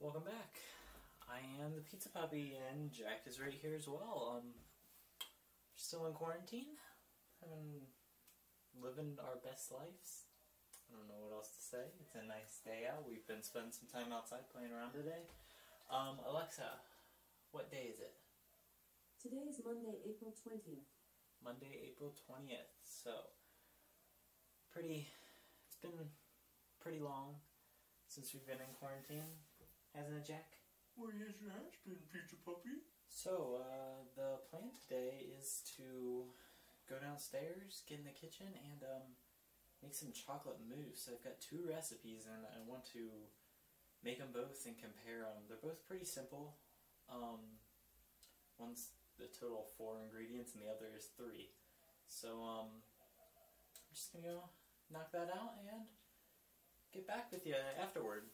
Welcome back. I am the Pizza Puppy, and Jack is right here as well. Still in quarantine, living our best lives. I don't know what else to say. It's a nice day out. We've been spending some time outside playing around today. Alexa, what day is it? Today is Monday, April 20th. Monday, April 20th. So, it's been pretty long since we've been in quarantine, hasn't it, Jack? Well, yes, it has been, Pizza Puppy. So, the plan today is to go downstairs, get in the kitchen, and make some chocolate mousse. I've got two recipes, and I want to make them both and compare them. They're both pretty simple. One's the total of 4 ingredients, and the other is 3. So, I'm just gonna go knock that out and get back with you afterward.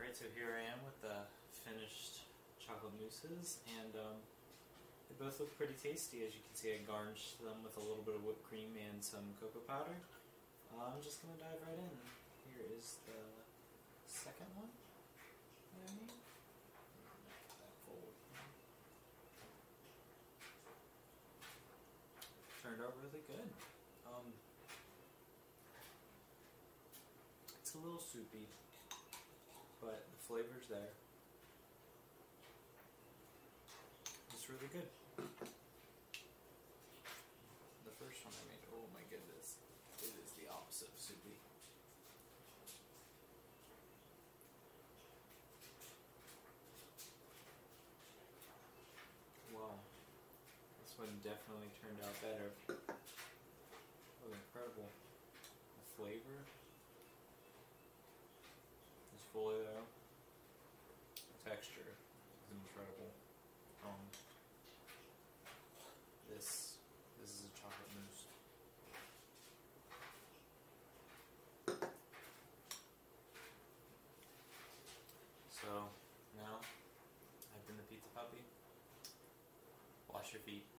Alright, so here I am with the finished chocolate mousses, and they both look pretty tasty. As you can see, I garnished them with a little bit of whipped cream and some cocoa powder. I'm just going to dive right in. Here is the second one. Turned out really good. It's a little soupy, but the flavor's there. It's really good. The first one I made, oh my goodness, it is the opposite of soupy. Wow, this one definitely turned out better. Oh, incredible. The flavor is fully there. The texture is incredible. This is a chocolate mousse. So now I've been the Pizza Puppy. Wash your feet.